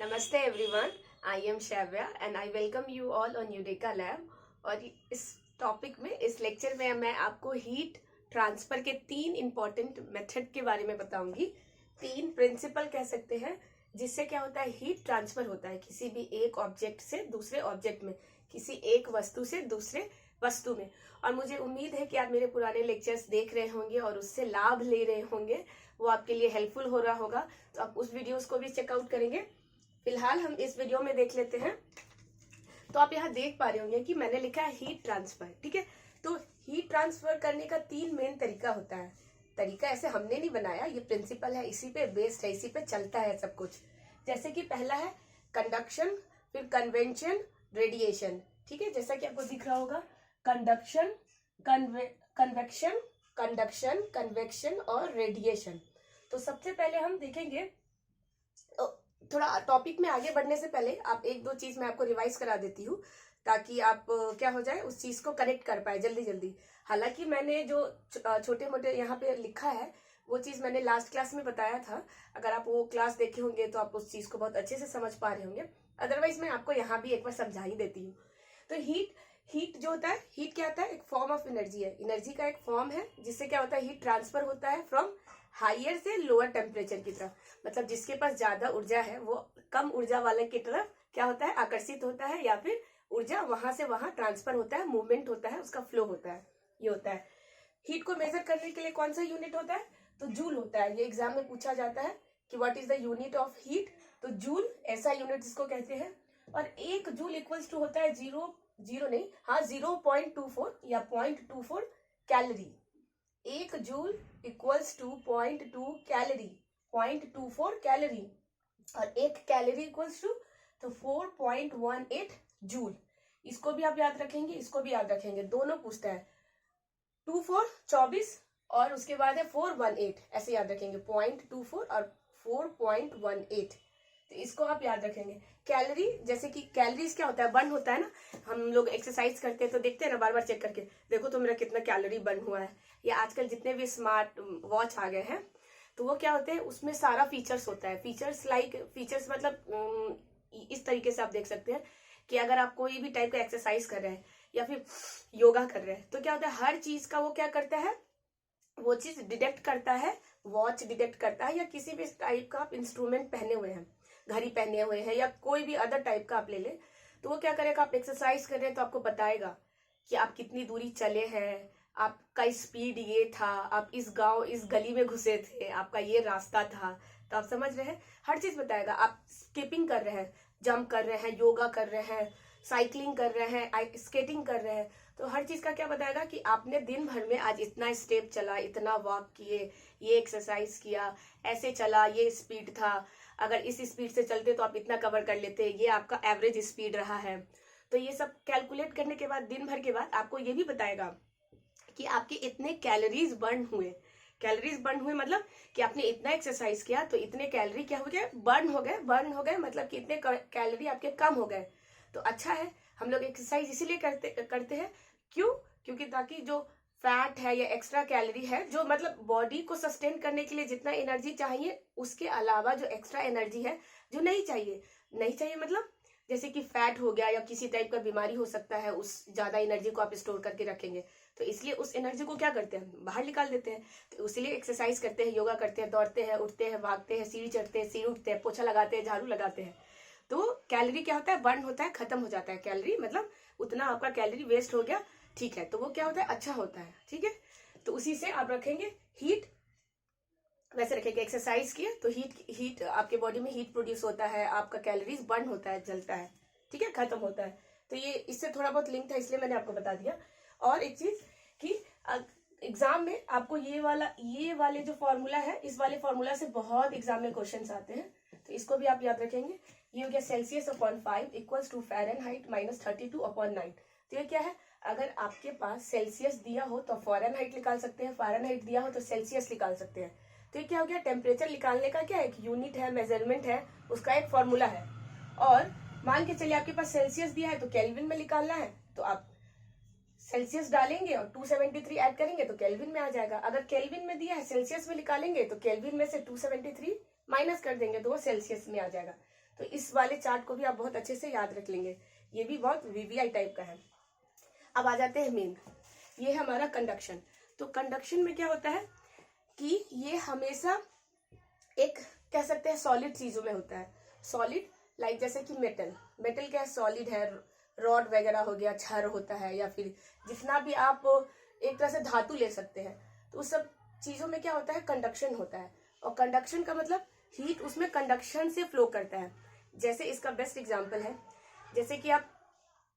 नमस्ते everyone, I am Shravya and I welcome you all on eureka lab. और इस topic में, इस लेक्चर में मैं आपको हीट ट्रांसफर के 3 इंपॉर्टेंट मेथड के बारे में बताऊंगी। 3 प्रिंसिपल कह सकते हैं जिससे क्या होता है, हीट ट्रांसफर होता है किसी भी एक ऑब्जेक्ट से दूसरे ऑब्जेक्ट में, किसी एक वस्तु से दूसरे वस्तु में। और मुझे उम्मीद है कि आप मेरे पुराने लेक्चर्स देख रहे होंगे और उससे लाभ ले रहे होंगे, वो आपके लिए हेल्पफुल हो रहा होगा। तो आप उस वीडियोस को भी चेकआउट करेंगे। फिलहाल हम इस वीडियो में देख लेते हैं। तो आप यहाँ देख पा रहे होंगे कि मैंने लिखा है हीट ट्रांसफर, ठीक है। तो हीट ट्रांसफर करने का 3 मेन तरीका होता है। तरीका ऐसे हमने नहीं बनाया, ये प्रिंसिपल है, इसी पे बेस्ड है, इसी पे चलता है सब कुछ। जैसे कि पहला है कंडक्शन, फिर कन्वेंशन, रेडिएशन, ठीक है। जैसा कि आपको दिख रहा होगा, कंडक्शन, कन्वेक्शन, कंडक्शन, कन्वेक्शन और रेडिएशन। तो सबसे पहले हम देखेंगे, थोड़ा टॉपिक में आगे बढ़ने से पहले आप 1-2 चीज मैं आपको रिवाइज करा देती हूँ, ताकि आप क्या हो जाए, उस चीज को कनेक्ट कर पाए जल्दी जल्दी। हालांकि मैंने जो छोटे मोटे यहाँ पे लिखा है वो चीज मैंने लास्ट क्लास में बताया था। अगर आप वो क्लास देखे होंगे तो आप उस चीज को बहुत अच्छे से समझ पा रहे होंगे। अदरवाइज मैं आपको यहाँ भी एक बार समझा ही देती हूँ। तो हीट जो होता है, हीट क्या होता है, एक फॉर्म ऑफ एनर्जी है। एनर्जी का एक फॉर्म है जिससे क्या होता है, हीट ट्रांसफर होता है फ्रॉम हायर से लोअर टेम्परेचर की तरफ। मतलब जिसके पास ज्यादा ऊर्जा है वो कम ऊर्जा वाले की तरफ क्या होता है, आकर्षित होता है, या फिर ऊर्जा वहां से वहां ट्रांसफर होता है, मूवमेंट होता है, उसका फ्लो होता है, ये होता है। हीट को मेजर करने के लिए कौन सा यूनिट होता है, तो जूल होता है। ये एग्जाम में पूछा जाता है कि what is the unit of heat, तो जूल ऐसा यूनिट जिसको कहते हैं। और 1 जूल इक्वल्स टू होता है 0.24 या 0.24 calorie. 1 joule equals to 0.2 calorie, 0.24 calorie. और 1 कैलोरी इक्वल्स टू तो 4.18 जूल। इसको भी आप याद रखेंगे, इसको भी याद रखेंगे, दोनों पूछता है। 24 24 और उसके बाद है 418, ऐसे याद रखेंगे, 0.24 और 4.18। तो इसको आप याद रखेंगे। कैलोरी, जैसे कि कैलोरीज क्या होता है, बर्न होता है ना। हम लोग एक्सरसाइज करते हैं तो देखते हैं ना, बार बार चेक करके देखो तो मेरा कितना कैलोरी बर्न हुआ है। या आजकल जितने भी स्मार्ट वॉच आ गए हैं तो वो क्या होते हैं, उसमें सारा फीचर्स होता है। फीचर्स मतलब इस तरीके से आप देख सकते हैं कि अगर आप कोई भी टाइप का एक्सरसाइज कर रहे हैं या फिर योगा कर रहे हैं तो क्या होता है, हर चीज का वो क्या करता है, वो चीज डिटेक्ट करता है, वॉच डिटेक्ट करता है, या किसी भी टाइप का आप इंस्ट्रूमेंट पहने हुए हैं, घड़ी पहने हुए हैं, या कोई भी अदर टाइप का आप ले ले, तो वो क्या करेगा, आप एक्सरसाइज कर रहे हैं तो आपको बताएगा कि आप कितनी दूरी चले हैं, आपका स्पीड ये था, आप इस गली में घुसे थे, आपका ये रास्ता था। तो आप समझ रहे हैं, हर चीज बताएगा। आप स्किपिंग कर रहे हैं, जंप कर रहे हैं, योगा कर रहे हैं, साइकिलिंग कर रहे हैं, स्केटिंग कर रहे हैं, तो हर चीज का क्या बताएगा कि आपने दिन भर में आज इतना स्टेप चला, इतना वॉक किए, ये एक्सरसाइज किया, ऐसे चला, ये स्पीड था, अगर इस स्पीड से चलते तो आप इतना कवर कर लेते, ये आपका एवरेज स्पीड रहा है। तो ये सब कैलकुलेट करने के बाद, दिन भर के बाद आपको ये भी बताएगा कि आपके इतने कैलोरीज बर्न हुए। कैलोरीज बर्न हुए मतलब कि आपने इतना एक्सरसाइज किया तो इतने कैलोरी क्या हो गए, बर्न हो गए, मतलब कि इतने कैलोरी आपके कम हो गए। तो अच्छा है, हम लोग एक्सरसाइज इसीलिए करते हैं। क्यों? क्योंकि ताकि जो फैट है या एक्स्ट्रा कैलोरी है, जो मतलब बॉडी को सस्टेन करने के लिए जितना एनर्जी चाहिए, उसके अलावा जो एक्स्ट्रा एनर्जी है जो नहीं चाहिए मतलब जैसे कि फैट हो गया या किसी टाइप का बीमारी हो सकता है, उस ज्यादा एनर्जी को आप स्टोर करके रखेंगे तो इसलिए उस एनर्जी को क्या करते हैं, बाहर निकाल देते हैं। तो इसलिए एक्सरसाइज करते हैं, योगा करते हैं, दौड़ते हैं, उठते हैं, भागते हैं, सीढ़ी चढ़ते हैं, सीढ़ी उठते हैं, पोछा लगाते हैं, झाड़ू लगाते हैं। तो कैलोरी क्या होता है, बर्न होता है, खत्म हो जाता है। कैलोरी मतलब उतना आपका कैलोरी वेस्ट हो गया, ठीक है। तो वो क्या होता है, अच्छा होता है, ठीक है। तो उसी से आप रखेंगे हीट, वैसे रखेंगे। एक्सरसाइज किए तो हीट आपके बॉडी में हीट प्रोड्यूस होता है, आपका कैलोरीज बर्न होता है, जलता है, ठीक है, खत्म होता है। तो ये इससे थोड़ा बहुत लिंक था, इसलिए मैंने आपको बता दिया। और एक चीज कि एग्जाम में आपको ये वाले जो फॉर्मूला है, इस वाले फॉर्मूला से बहुत एग्जाम में क्वेश्चंस आते हैं, तो इसको भी आप याद रखेंगे। ये हो गया Celsius upon 5 equals to Fahrenheit minus 32/9। तो ये क्या है, अगर आपके पास सेल्सियस दिया हो तो फ़ारेनहाइट निकाल सकते हैं, फ़ारेनहाइट दिया हो तो सेल्सियस निकाल सकते हैं। तो ये क्या हो गया, टेम्परेचर निकालने का क्या एक यूनिट है, मेजरमेंट है, उसका एक फॉर्मूला है। और मान के चलिए आपके पास सेल्सियस दिया है तो केल्विन में निकालना है, तो आप सेल्सियस डालेंगे और 273 ऐड करेंगे तो केल्विन में आ जाएगा। अगर केल्विन में दिया है, सेल्सियस में निकालेंगे तो केल्विन में से 273 माइनस कर देंगे तो वो सेल्सियस में आ जाएगा। तो इस वाले चार्ट को भी आप बहुत अच्छे से याद रख लेंगे, ये भी बहुत वीवीआई टाइप का है। अब आ जाते हैं मेन, ये है हमारा कंडक्शन। तो कंडक्शन में क्या होता है कि ये हमेशा एक कह सकते हैं सॉलिड चीजों में होता है। सॉलिड लाइक जैसे कि मेटल, मेटल क्या है, सॉलिड है, रॉड वगैरह हो गया, छड़ होता है, या फिर जितना भी आप एक तरह से धातु ले सकते हैं, तो उस सब चीजों में क्या होता है, कंडक्शन होता है। और कंडक्शन का मतलब हीट उसमें कंडक्शन से फ्लो करता है। जैसे इसका बेस्ट एग्जांपल है, जैसे कि आप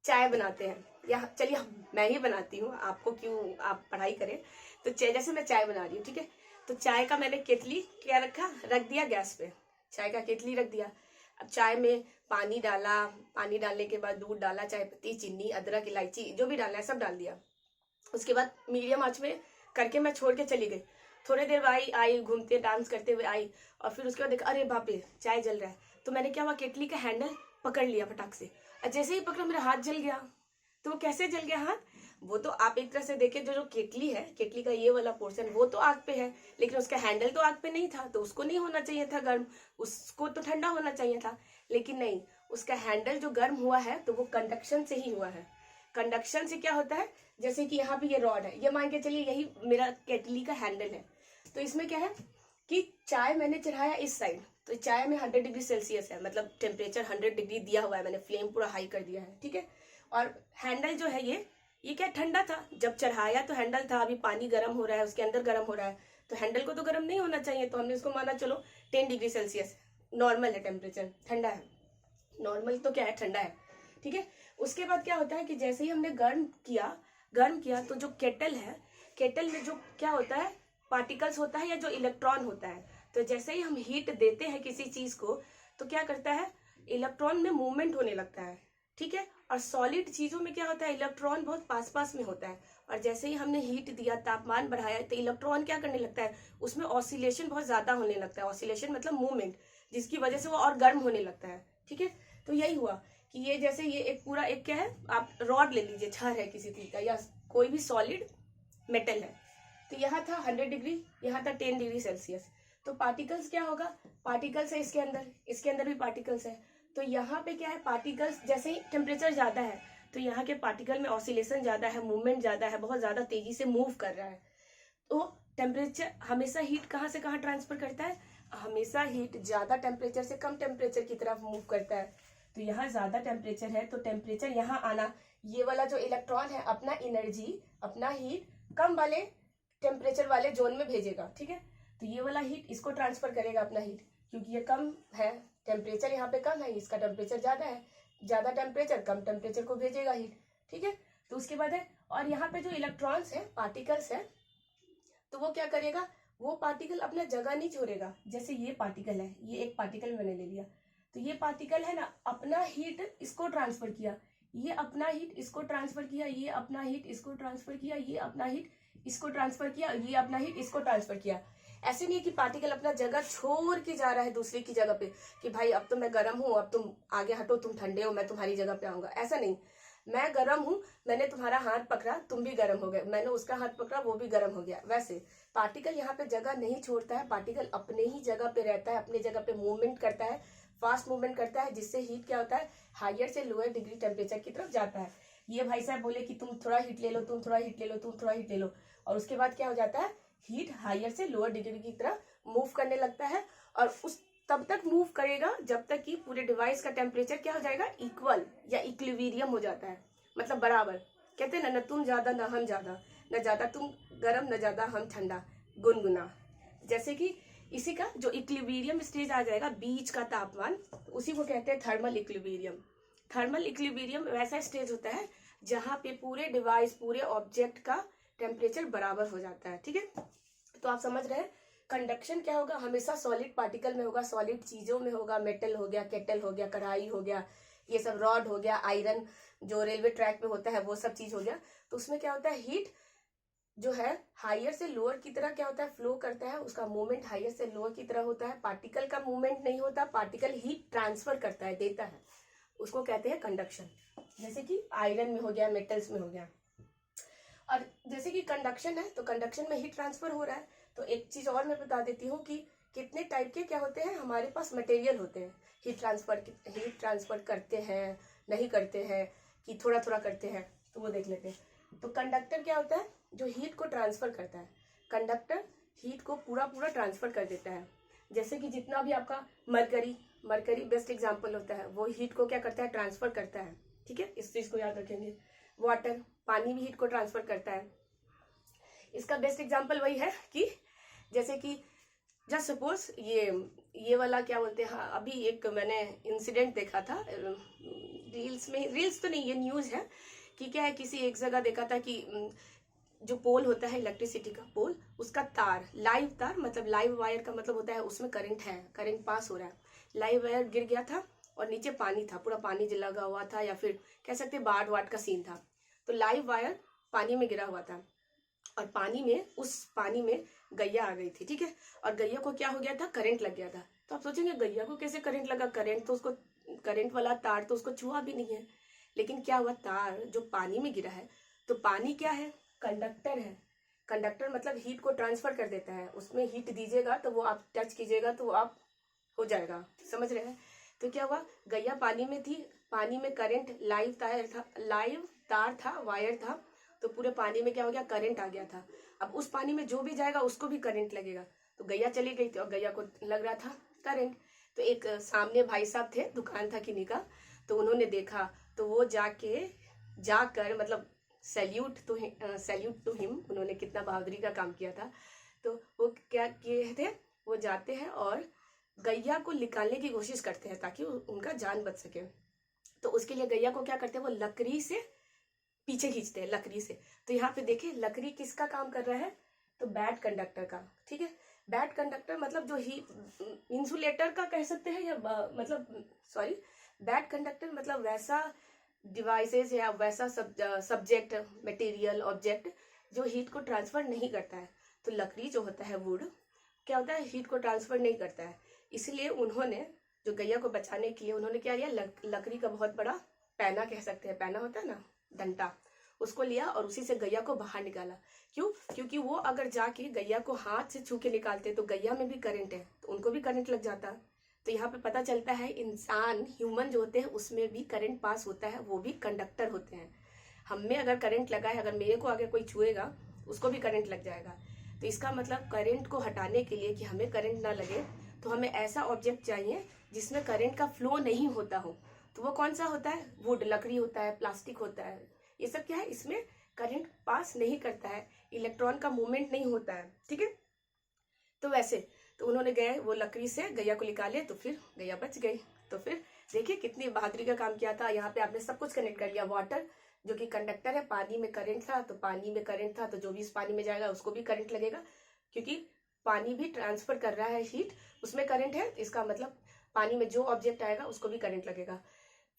चाय बनाते हैं, या चलिए मैं ही बनाती हूँ, आपको क्यों आप पढ़ाई करें। तो जैसे मैं चाय बना रही हूँ, ठीक है, तो चाय का मैंने केतली क्या रख दिया गैस पे, चाय का केतली रख दिया। अब चाय में पानी डाला, पानी डालने के बाद दूध डाला, चाय पत्ती, चीनी, अदरक, इलायची, जो भी डालना है सब डाल दिया। उसके बाद मीडियम आंच में करके मैं छोड़ के चली गई। थोड़ी देर आई घूमते डांस करते हुए आई, और फिर उसके बाद देखा अरे बाप रे चाय जल रहा है। तो मैंने क्या हुआ, केतली का हैंडल पकड़ लिया फटाक से, और जैसे ही पकड़ा मेरा हाथ जल गया। तो वो कैसे जल गया हाथ, वो तो आप एक तरह से देखें, जो केतली है, केतली का ये वाला पोर्शन वो तो आग पे है, लेकिन उसका हैंडल तो आग पे नहीं था, तो उसको नहीं होना चाहिए था गर्म, उसको तो ठंडा होना चाहिए था। लेकिन नहीं, उसका हैंडल जो गर्म हुआ है तो वो कंडक्शन से ही हुआ है। कंडक्शन से क्या होता है, जैसे कि यहाँ पे ये रॉड है, ये मान के चलिए यही मेरा केतली का हैंडल है। तो इसमें क्या है कि चाय मैंने चढ़ाया इस साइड, तो चाय में 100 डिग्री सेल्सियस है, मतलब टेम्परेचर 100 डिग्री दिया हुआ है, मैंने फ्लेम पूरा हाई कर दिया है, ठीक है। और हैंडल जो है ये क्या ठंडा था, जब चढ़ाया तो हैंडल था, अभी पानी गर्म हो रहा है, उसके अंदर गर्म हो रहा है, तो हैंडल को तो गर्म नहीं होना चाहिए, तो हमने उसको माना चलो 10 डिग्री सेल्सियस नॉर्मल है टेम्परेचर, ठंडा है। नॉर्मल तो क्या है, ठंडा है, ठीक है। उसके बाद क्या होता है कि जैसे ही हमने गर्म किया तो जो केटल है, केटल में जो क्या होता है, पार्टिकल्स होता है या जो इलेक्ट्रॉन होता है, तो जैसे ही हम हीट देते हैं किसी चीज को, तो क्या करता है, इलेक्ट्रॉन में मूवमेंट होने लगता है, ठीक है। और सॉलिड चीजों में क्या होता है, इलेक्ट्रॉन बहुत पास पास में होता है, और जैसे ही हमने हीट दिया, तापमान बढ़ाया, तो इलेक्ट्रॉन क्या करने लगता है, उसमें ऑसिलेशन बहुत ज्यादा होने लगता है। ऑसिलेशन मतलब मूवमेंट, जिसकी वजह से वो और गर्म होने लगता है, ठीक है। तो यही हुआ कि ये जैसे ये एक पूरा एक क्या है, आप रॉड ले लीजिए, छड़ है किसी चीज का, या कोई भी सॉलिड मेटल है, तो यहाँ था 100 डिग्री, यहाँ था 10 डिग्री सेल्सियस। तो पार्टिकल्स क्या होगा, पार्टिकल्स है इसके अंदर भी पार्टिकल्स है। तो यहाँ पे क्या है, पार्टिकल्स जैसे ही टेम्परेचर ज्यादा है, तो यहाँ के पार्टिकल में ऑसिलेशन ज्यादा है, मूवमेंट ज्यादा है, बहुत ज्यादा तेजी से मूव कर रहा है। तो टेम्परेचर हमेशा हीट कहाँ से कहाँ ट्रांसफर करता है, हमेशा हीट ज्यादा टेम्परेचर से कम टेम्परेचर की तरफ मूव करता है। तो यहाँ ज्यादा टेम्परेचर है, तो टेम्परेचर यहाँ आना, ये वाला जो इलेक्ट्रॉन है अपना एनर्जी, अपना हीट कम वाले टेम्परेचर वाले जोन में भेजेगा, ठीक है। तो ये वाला हीट इसको ट्रांसफर करेगा अपना हीट, क्योंकि ये कम है, टेम्परेचर यहाँ पे कम है, इसका टेम्परेचर ज्यादा है, ज्यादा टेम्परेचर कम टेम्परेचर को भेजेगा हीट, ठीक है। तो उसके बाद है, और यहाँ पे जो इलेक्ट्रॉन्स है, पार्टिकल्स है, तो वो क्या करेगा, वो पार्टिकल अपना जगह नहीं छोड़ेगा। जैसे ये पार्टिकल है, ये एक पार्टिकल मैंने ले लिया, तो ये पार्टिकल है ना, अपना हीट इसको ट्रांसफर किया, ये अपना हीट इसको ट्रांसफर किया, ये अपना हीट इसको ट्रांसफर किया, ये अपना हीट इसको ट्रांसफर किया, ये अपना हीट इसको ट्रांसफर किया। ऐसे नहीं कि पार्टिकल अपना जगह छोड़ के जा रहा है दूसरे की जगह पे, कि भाई अब तो मैं गर्म हूं, अब तुम आगे हटो, तुम ठंडे हो, मैं तुम्हारी जगह पे आऊंगा, ऐसा नहीं। मैं गर्म हूं, मैंने तुम्हारा हाथ पकड़ा, तुम भी गर्म हो गए, मैंने उसका हाथ पकड़ा, वो भी गर्म हो गया। वैसे पार्टिकल यहाँ पे जगह नहीं छोड़ता है, पार्टिकल अपने ही जगह पे रहता है, अपने जगह पे मूवमेंट करता है, फास्ट मूवमेंट करता है, जिससे हीट क्या होता है, हायर से लोअर डिग्री टेम्परेचर की तरफ जाता है। ये भाई साहब बोले कि तुम थोड़ा हीट ले लो, तुम थोड़ा हीट ले लो, तुम थोड़ा हीट ले लो, और उसके बाद क्या हो जाता है, हीट हायर से लोअर डिग्री की तरफ मूव करने लगता है। और उस तब तक मूव करेगा जब तक कि पूरे डिवाइस का टेम्परेचर क्या हो जाएगा, इक्वल या इक्विलिब्रियम हो जाता है, मतलब बराबर। कहते हैं ना, तुम ज्यादा ना हम ज्यादा, न ज्यादा तुम गर्म न ज्यादा हम ठंडा, गुनगुना। जैसे कि इसी का जो इक्विलिब्रियम स्टेज आ जाएगा, बीच का तापमान, उसी को कहते हैं थर्मल इक्विलिब्रियम। थर्मल इक्विलिब्रियम वैसा स्टेज होता है जहाँ पे पूरे डिवाइस, पूरे ऑब्जेक्ट का टेम्परेचर बराबर हो जाता है, ठीक है। तो आप समझ रहे हैं, कंडक्शन क्या होगा, हमेशा सॉलिड पार्टिकल में होगा, सॉलिड चीजों में होगा, मेटल हो गया, केटल हो गया, कढ़ाई हो गया, ये सब रॉड हो गया, आयरन जो रेलवे ट्रैक पे होता है, वो सब चीज हो गया। तो उसमें क्या होता है, हीट जो है हायर से लोअर की तरह क्या होता है, फ्लो करता है, उसका मूवमेंट हायर से लोअर की तरह होता है। पार्टिकल का मूवमेंट नहीं होता, पार्टिकल हीट ट्रांसफर करता है, देता है, उसको कहते हैं कंडक्शन। जैसे कि आयरन में हो गया, मेटल्स में हो गया। और जैसे कि कंडक्शन है, तो कंडक्शन में हीट ट्रांसफर हो रहा है। तो एक चीज और मैं बता देती हूँ कि कितने टाइप के क्या होते हैं हमारे पास मटेरियल होते हैं हीट ट्रांसफर करते हैं, नहीं करते हैं, कि थोड़ा थोड़ा करते हैं, तो वो देख लेते हैं। तो कंडक्टर क्या होता है, जो हीट को ट्रांसफर करता है। कंडक्टर हीट को पूरा पूरा ट्रांसफर कर देता है। जैसे कि जितना भी आपका मरकरी बेस्ट एग्जाम्पल होता है, वो हीट को क्या करता है, ट्रांसफर करता है। ठीक है, इस चीज को याद रखेंगे। वाटर, पानी भी हीट को ट्रांसफर करता है। इसका बेस्ट एग्जाम्पल वही है कि जैसे कि जस्ट सपोज ये वाला क्या बोलते हैं, हाँ, अभी एक मैंने इंसिडेंट देखा था रील्स तो नहीं, ये न्यूज है कि क्या है, किसी एक जगह देखा था कि जो पोल होता है इलेक्ट्रिसिटी का पोल, उसका तार, लाइव तार, मतलब लाइव वायर का मतलब होता है उसमें करंट है, करंट पास हो रहा है। लाइव वायर गिर गया था और नीचे पानी था, पूरा पानी लगा हुआ था, या फिर कह सकते बाढ़ वाट का सीन था। तो लाइव वायर पानी में गिरा हुआ था और उस पानी में गैया आ गई थी। ठीक है, और गैया को क्या हो गया था, करंट लग गया था। तो आप सोचेंगे गैया को कैसे करंट लगा, करंट वाला तार तो उसको छुआ भी नहीं है। लेकिन क्या हुआ, तार जो पानी में गिरा है, तो पानी क्या है, कंडक्टर है। कंडक्टर मतलब हीट को ट्रांसफर कर देता है, उसमें हीट दीजिएगा तो वो आप टच कीजिएगा तो आप हो जाएगा, समझ रहे हैं। तो क्या हुआ, गैया पानी में थी, पानी में करंट, लाइव तार था, वायर था, तो पूरे पानी में क्या हो गया, करंट आ गया था। अब उस पानी में जो भी जाएगा उसको भी करंट लगेगा। तो गैया चली गई थी और गैया को लग रहा था करंट। तो एक सामने भाई साहब थे, दुकान था किन्हीं का, तो उन्होंने देखा, तो वो जाकर मतलब सैल्यूट टू हिम, उन्होंने कितना बहादुरी का काम किया था। तो वो क्या किए थे, वो जाते हैं और गैया को निकालने की कोशिश करते हैं ताकि उनका जान बच सके। तो उसके लिए गैया को क्या करते हैं, वो लकड़ी से पीछे खींचते हैं, लकड़ी से। तो यहाँ पे देखिए लकड़ी किसका काम कर रहा है, तो बैड कंडक्टर का। ठीक है, बैड कंडक्टर मतलब जो ही इंसुलेटर का कह सकते हैं, या मतलब सॉरी, बैड कंडक्टर मतलब वैसा डिवाइसेस या वैसा सब्जेक्ट, मटेरियल, ऑब्जेक्ट जो हीट को ट्रांसफर नहीं करता है। तो लकड़ी जो होता है, वुड, क्या होता है, हीट को ट्रांसफर नहीं करता है। इसलिए उन्होंने जो गैया को बचाने के लिए उन्होंने क्या किया, लकड़ी का बहुत बड़ा पैना, कह सकते हैं पैना होता है ना, डंडा, उसको लिया और उसी से गैया को बाहर निकाला। क्यों, क्योंकि वो अगर जाके गैया को हाथ से छू के निकालते तो गैया में भी करंट है, तो उनको भी करंट लग जाता। तो यहाँ पे पता चलता है इंसान, ह्यूमन जो होते हैं उसमें भी करंट पास होता है, वो भी कंडक्टर होते हैं। हम में अगर करंट लगा है, अगर मेरे को आगे कोई छुएगा उसको भी करंट लग जाएगा। तो इसका मतलब करंट को हटाने के लिए, कि हमें करंट ना लगे, तो हमें ऐसा ऑब्जेक्ट चाहिए जिसमें करंट का फ्लो नहीं होता हो। तो वो कौन सा होता है, वुड, लकड़ी होता है, प्लास्टिक होता है, ये सब क्या है, इसमें करंट पास नहीं करता है, इलेक्ट्रॉन का मूवमेंट नहीं होता है। ठीक है, तो वैसे तो उन्होंने गए, वो लकड़ी से गैया को निकाले, तो फिर गैया बच गई। तो फिर देखिए कितनी बहादुरी का काम किया था। यहाँ पे आपने सब कुछ कनेक्ट कर लिया, वाटर जो कि कंडक्टर है, पानी में करंट था, तो पानी में करंट था तो जो भी इस पानी में जाएगा उसको भी करंट लगेगा, क्योंकि पानी भी ट्रांसफर कर रहा है हीट, उसमें करंट है, इसका मतलब पानी में जो ऑब्जेक्ट आएगा उसको भी करंट लगेगा।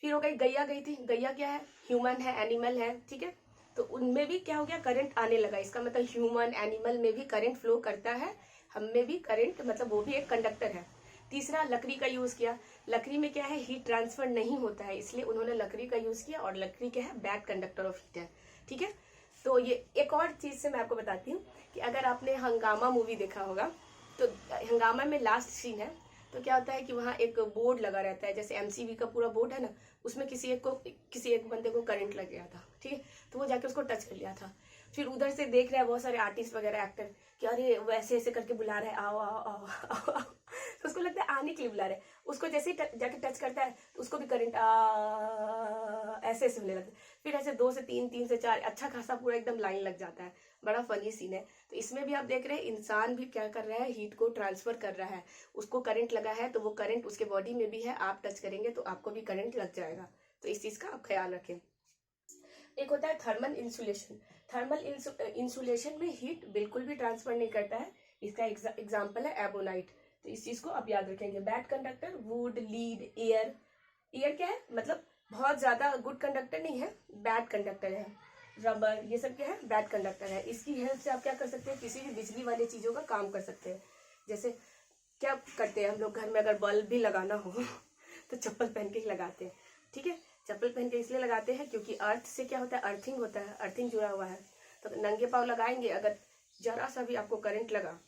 फिर हो गई, गैया गई थी, गैया क्या है, ह्यूमन है, एनिमल है। ठीक है, तो उनमें भी क्या हो गया, करंट आने लगा। इसका मतलब ह्यूमन, एनिमल में भी करंट फ्लो करता है, हम में भी करंट, मतलब वो भी एक कंडक्टर है। तीसरा, लकड़ी का यूज किया। लकड़ी में क्या है, हीट ट्रांसफर नहीं होता है, इसलिए उन्होंने लकड़ी का यूज किया, और लकड़ी क्या है, बैड कंडक्टर ऑफ हीट है। ठीक है, तो ये एक और चीज से मैं आपको बताती हूँ कि अगर आपने हंगामा मूवी देखा होगा, तो हंगामा में लास्ट सीन है, तो क्या होता है कि वहाँ एक बोर्ड लगा रहता है, जैसे एमसीबी का पूरा बोर्ड है ना, उसमें किसी एक बंदे को करंट लग गया था। ठीक है, तो वो जाके उसको टच कर लिया था। फिर उधर से देख रहा है बहुत सारे आर्टिस्ट वगैरह, एक्टर, कि अरे वो ऐसे ऐसे करके बुला रहा है, आओ आओ आओ आओ, आओ। तो उसको लगता है आने के लिए बुला रहे हैं, उसको जैसे ही जाके टच करता है तो उसको भी करंट ऐसे ऐसे होने लगता है। फिर ऐसे 2 से 3, 3 से 4, अच्छा खासा पूरा एकदम लाइन लग जाता है। बड़ा फनी सीन है। तो इसमें भी आप देख रहे हैं इंसान भी क्या कर रहा है, हीट को ट्रांसफर कर रहा है। उसको करंट लगा है तो वो करंट उसके बॉडी में भी है, आप टच करेंगे तो आपको भी करंट लग जाएगा। तो इस चीज का आप ख्याल रखें। एक होता है थर्मल इंसुलेशन। थर्मल इंसुलेशन में हीट बिल्कुल भी ट्रांसफर नहीं करता है। इसका एग्जाम्पल है एबोनाइट। तो इस चीज को आप याद रखेंगे। Bad conductor, would, lead, air. Air क्या है, मतलब बहुत ज्यादा गुड कंडक्टर नहीं है, बैड कंडक्टर है। रबर, ये सब क्या है, बैड कंडक्टर है। इसकी हेल्प से आप क्या कर सकते हैं, किसी भी बिजली वाली चीजों का काम कर सकते हैं। जैसे क्या करते हैं हम लोग घर में, अगर बल्ब भी लगाना हो तो चप्पल पहन के ही लगाते हैं। ठीक है, चप्पल पहन के इसलिए लगाते हैं क्योंकि अर्थ से क्या होता है, अर्थिंग होता है, अर्थिंग जुड़ा हुआ है। तो नंगे पाँव लगाएंगे, अगर जरा सा भी आपको करंट लगा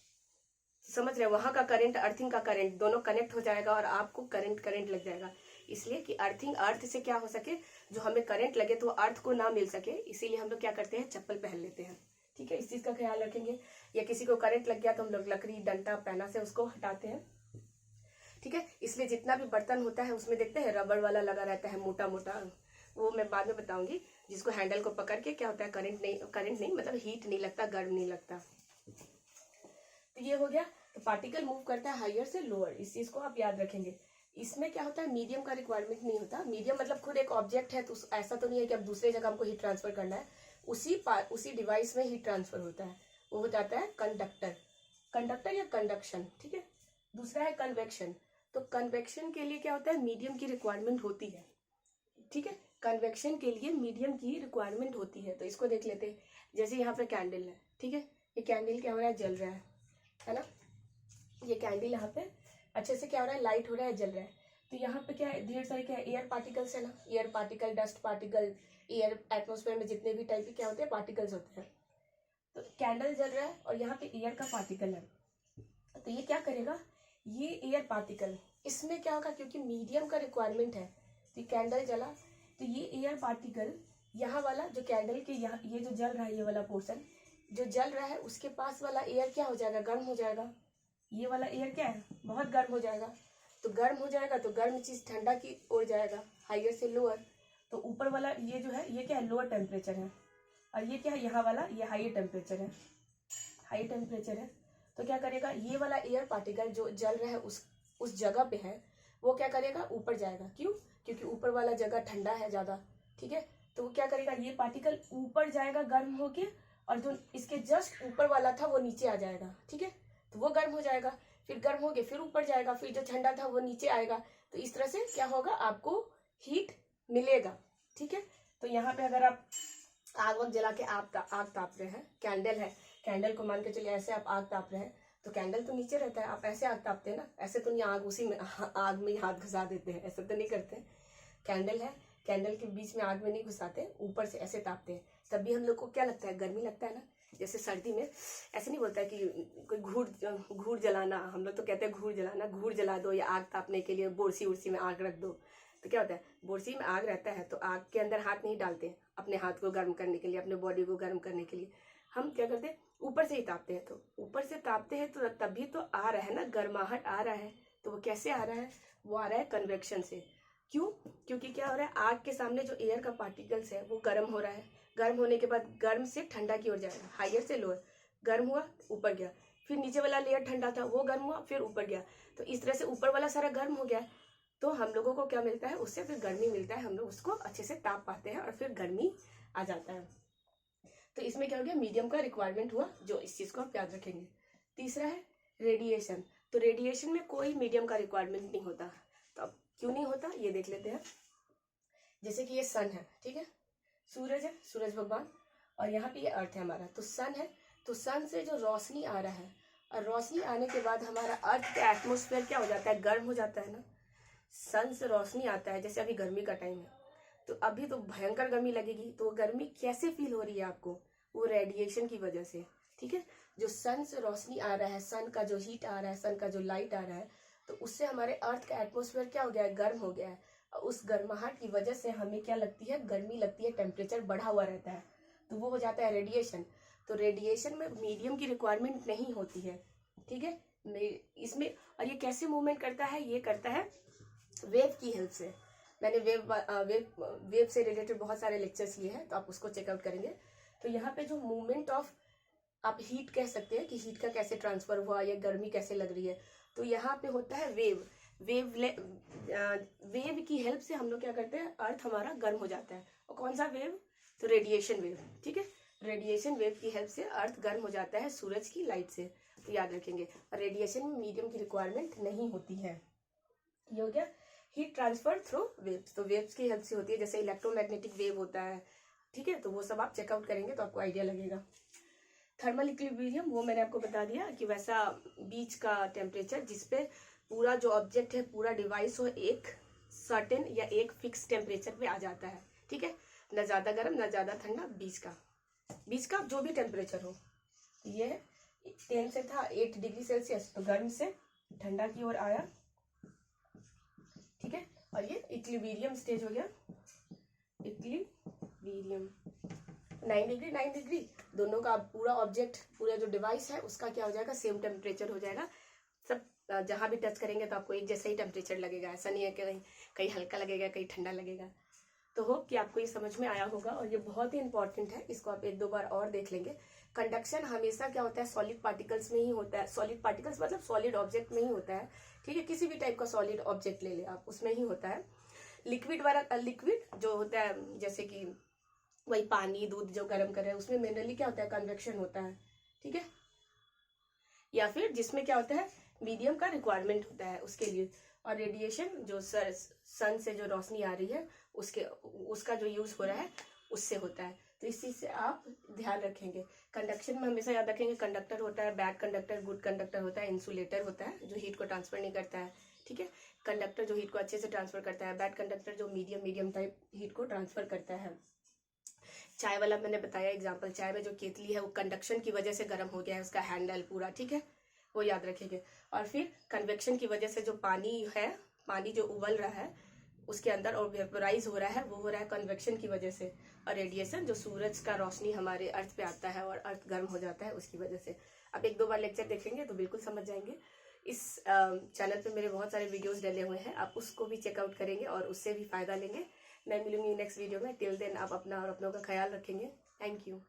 समझ रहे हैं, वहां का करंट अर्थिंग का करंट दोनों कनेक्ट हो जाएगा और आपको करंट लग जाएगा। इसलिए कि अर्थिंग अर्थ से क्या हो सके, जो हमें करंट लगे तो अर्थ को ना मिल सके, इसीलिए हम लोग क्या करते हैं, चप्पल पहन लेते हैं। ठीक है, इस चीज का ख्याल रखेंगे। या किसी को करंट लग गया तो हम लोग लकड़ी डंडा पैना से उसको हटाते हैं। ठीक है, इसलिए जितना भी बर्तन होता है उसमें देखते हैं रबड़ वाला लगा रहता है, मोटा मोटा, वो मैं बाद में बताऊंगी, जिसको हैंडल को पकड़ के क्या होता है, करंट नहीं मतलब हीट नहीं लगता, गर्म नहीं लगता। तो ये हो गया। तो पार्टिकल मूव करता है हायर से लोअर, इस चीज को आप याद रखेंगे। इसमें क्या होता है, मीडियम का रिक्वायरमेंट नहीं होता। मीडियम मतलब खुद एक ऑब्जेक्ट है, तो ऐसा तो नहीं है कि अब दूसरे जगह हमको हीट ट्रांसफर करना है, उसी डिवाइस में हीट ट्रांसफर होता है, वो हो जाता है कंडक्टर या कंडक्शन। ठीक है, दूसरा है कन्वेक्शन। तो कन्वेक्शन के लिए क्या होता है, मीडियम की रिक्वायरमेंट होती है। ठीक है, कन्वेक्शन के लिए मीडियम की रिक्वायरमेंट होती है। तो इसको देख लेते हैं। जैसे यहाँ पे कैंडल है, ठीक है, ये कैंडल क्या हो रहा है, जल रहा है ना। ये कैंडल यहाँ पे अच्छे से क्या हो रहा है, लाइट हो रहा है, जल रहा है। तो यहाँ पे क्या है, ढेर सारे क्या है, एयर पार्टिकल्स है ना, air particle, dust particle, air atmosphere में जितने भी टाइप के क्या होते हैं, पार्टिकल्स होते हैं। तो कैंडल जल रहा है और यहाँ पे एयर का पार्टिकल है। तो ये क्या करेगा, ये एयर पार्टिकल, इसमें क्या होगा, क्योंकि मीडियम का रिक्वायरमेंट है, तो कैंडल जला, तो ये एयर पार्टिकल यहाँ वाला जो कैंडल के यहाँ ये जो जल रहा है, ये वाला पोर्शन जो जल रहा है, उसके पास वाला एयर क्या हो जाएगा, गर्म हो जाएगा। ये वाला एयर क्या है, बहुत गर्म हो जाएगा। तो गर्म हो जाएगा तो गर्म चीज ठंडा की ओर जाएगा, हाइयर से लोअर। तो ऊपर वाला ये जो है, ये क्या है, लोअर टेम्परेचर है, और ये क्या है, यहाँ वाला ये हाई टेम्परेचर है, हाई टेम्परेचर है। तो क्या करेगा, ये वाला एयर पार्टिकल जो जल रहा है उस जगह पे है, वो क्या करेगा, ऊपर जाएगा। क्यों, क्योंकि ऊपर वाला जगह ठंडा है ज्यादा। ठीक है, तो वो क्या करेगा, ये पार्टिकल ऊपर जाएगा गर्म होके, और जो इसके जस्ट ऊपर वाला था वो नीचे आ जाएगा। ठीक है, तो वो गर्म हो जाएगा, फिर गर्म हो गया, फिर ऊपर जाएगा, फिर जो ठंडा था वो नीचे आएगा। तो इस तरह से क्या होगा, आपको हीट मिलेगा। ठीक है, तो यहाँ पे अगर आप आग वग जला के आग ताप रहे हैं, कैंडल है, कैंडल को मान के चलिए ऐसे आप आग ताप रहे हैं, तो कैंडल तो नीचे रहता है, आप ऐसे आग तापते हैं ना, ऐसे तो नहीं आग उसी में आग में हाथ घुसा देते हैं, ऐसे तो नहीं करते। कैंडल है, कैंडल के बीच में आग में नहीं घुसाते, ऊपर से ऐसे तापते हैं, तब भी हम लोग को क्या लगता है, गर्मी लगता है ना। जैसे सर्दी में ऐसे नहीं बोलता है कि कोई घूर जलाना, हम लोग तो कहते हैं घूर जलाना, घूर जला दो, या आग तापने के लिए बोरसी उर्सी में आग रख दो। तो क्या होता है, बोरसी में आग रहता है तो आग के अंदर हाथ नहीं डालते, अपने हाथ को गर्म करने के लिए, अपने बॉडी को गर्म करने के लिए हम क्या करते हैं, ऊपर से ही तापते हैं। तो ऊपर से तापते हैं तो तभी तो आ रहा है ना, गर्माहट आ रहा है। तो वो कैसे आ रहा है, वो आ रहा है कन्वेक्शन से। क्यों, क्योंकि क्या हो रहा है, आग के सामने जो एयर का पार्टिकल्स है वो गर्म हो रहा है, गर्म होने के बाद गर्म से ठंडा की ओर जाएगा, हाइयर से लोअर, गर्म हुआ ऊपर गया, फिर नीचे वाला लेयर ठंडा था वो गर्म हुआ, फिर ऊपर गया। तो इस तरह से ऊपर वाला सारा गर्म हो गया, तो हम लोगों को क्या मिलता है, उससे फिर गर्मी मिलता है, हम लोग उसको अच्छे से ताप पाते हैं और फिर गर्मी आ जाता है। तो इसमें क्या हो गया, मीडियम का रिक्वायरमेंट हुआ, जो इस चीज को आप याद रखेंगे। तीसरा है रेडिएशन। तो रेडिएशन में कोई मीडियम का रिक्वायरमेंट नहीं होता। तो अब क्यों नहीं होता ये देख लेते हैं। जैसे कि ये सन है, ठीक है, सूरज है, सूरज भगवान, और यहाँ पे ये अर्थ है हमारा। तो सन है, तो सन से जो रोशनी आ रहा है, और रोशनी आने के बाद हमारा अर्थ का एटमोस्फेयर क्या हो जाता है, गर्म हो जाता है ना। सन से रोशनी आता है, जैसे अभी गर्मी का टाइम है, तो अभी तो भयंकर गर्मी लगेगी। तो वो गर्मी कैसे फील हो रही है आपको, वो रेडिएशन की वजह से। ठीक है, जो सन से रोशनी आ रहा है, सन का जो हीट आ रहा है, सन का जो लाइट आ रहा है, तो उससे हमारे अर्थ का एटमोस्फेयर क्या हो गया है, गर्म हो गया है। और उस गर्माहट की वजह से हमें क्या लगती है, गर्मी लगती है, टेम्परेचर बढ़ा हुआ रहता है, तो वो हो जाता है रेडिएशन। तो रेडिएशन में मीडियम की रिक्वायरमेंट नहीं होती है। ठीक है, इसमें, और ये कैसे मूवमेंट करता है, ये करता है वेव की हेल्प से। मैंने वेव से रिलेटेड बहुत सारे लेक्चर्स लिए हैं, तो आप उसको चेकआउट करेंगे। तो यहाँ पे जो मूवमेंट ऑफ, आप हीट कह सकते हैं कि हीट का कैसे ट्रांसफर हुआ या गर्मी कैसे लग रही है, तो यहाँ पे होता है वेव की हेल्प से हम लोग क्या करते हैं, अर्थ हमारा गर्म हो जाता है। और कौन सा वेव, तो रेडिएशन वेव। ठीक है, रेडिएशन वेव की हेल्प से अर्थ गर्म हो जाता है सूरज की लाइट से। तो याद रखेंगे, रेडिएशन में मीडियम की रिक्वायरमेंट नहीं होती है। ये हो गया हीट ट्रांसफर थ्रू वेव्स। तो वेव्स की हेल्प से होती है, जैसे इलेक्ट्रोमैग्नेटिक वेव होता है। ठीक है, तो वो सब आप चेकआउट करेंगे तो आपको आइडिया लगेगा। थर्मल इक्विलिब्रियम, वो मैंने आपको बता दिया कि वैसा बीच का टेम्परेचर जिसपे पूरा जो ऑब्जेक्ट है, पूरा डिवाइस हो, एक सर्टेन या एक फिक्स टेम्परेचर पे आ जाता है। ठीक है, न ज्यादा गर्म न ज्यादा ठंडा, बीच का जो भी टेम्परेचर हो, ये है 10 से था 8 डिग्री सेल्सियस, तो गर्म से ठंडा की ओर आया, ठीक है। और ये इक्विलिब्रियम स्टेज हो गया, इक्विलिब्रियम 9 डिग्री दोनों का पूरा ऑब्जेक्ट, पूरा जो डिवाइस है उसका क्या हो जाएगा, सेम टेम्परेचर हो जाएगा। सब जहां भी टच करेंगे तो आपको एक जैसा ही टेम्परेचर लगेगा, ऐसा नहीं है कि कहीं हल्का लगेगा कहीं ठंडा लगेगा। तो होप कि आपको ये समझ में आया होगा, और ये बहुत ही इंपॉर्टेंट है, इसको आप 1-2 बार और देख लेंगे। कंडक्शन हमेशा क्या होता है, सॉलिड पार्टिकल्स में ही होता है। सॉलिड पार्टिकल्स मतलब सॉलिड ऑब्जेक्ट में ही होता है, ठीक है। किसी भी टाइप का सॉलिड ऑब्जेक्ट ले ले आप, उसमें ही होता है। लिक्विड वाला लिक्विड जो होता है, जैसे कि वही पानी दूध जो गर्म कर रहे हैं, उसमें मिनरली क्या होता है, कन्वेक्शन होता है, ठीक है। या फिर जिसमें क्या होता है, मीडियम का रिक्वायरमेंट होता है उसके लिए। और रेडिएशन जो सन से जो रोशनी आ रही है उसका जो यूज हो रहा है उससे होता है। तो इस चीज से आप ध्यान रखेंगे। कंडक्शन में हमेशा याद रखेंगे, कंडक्टर होता है बैड कंडक्टर, गुड कंडक्टर होता है, इंसुलेटर होता है जो हीट को ट्रांसफर नहीं करता है, ठीक है। कंडक्टर जो हीट को अच्छे से ट्रांसफर करता है, बैड कंडक्टर जो मीडियम टाइप हीट को ट्रांसफर करता है। चाय वाला मैंने बताया एग्जाम्पल, चाय में जो केतली है वो कंडक्शन की वजह से गर्म हो गया है, उसका हैंडल पूरा, ठीक है, वो याद रखेंगे। और फिर कन्वेक्शन की वजह से जो पानी है, पानी जो उबल रहा है उसके अंदर और वेपराइज हो रहा है, वो हो रहा है कन्वेक्शन की वजह से। और रेडिएशन जो सूरज का रोशनी हमारे अर्थ पे आता है और अर्थ गर्म हो जाता है उसकी वजह से। आप 1-2 बार लेक्चर देखेंगे तो बिल्कुल समझ जाएंगे। इस चैनल पे मेरे बहुत सारे वीडियोस डले हुए हैं, आप उसको भी चेकआउट करेंगे और उससे भी फायदा लेंगे। मैं मिलूंगी नेक्स्ट वीडियो में। टिल देन आप अपना और अपनों का ख्याल रखेंगे। Thank you.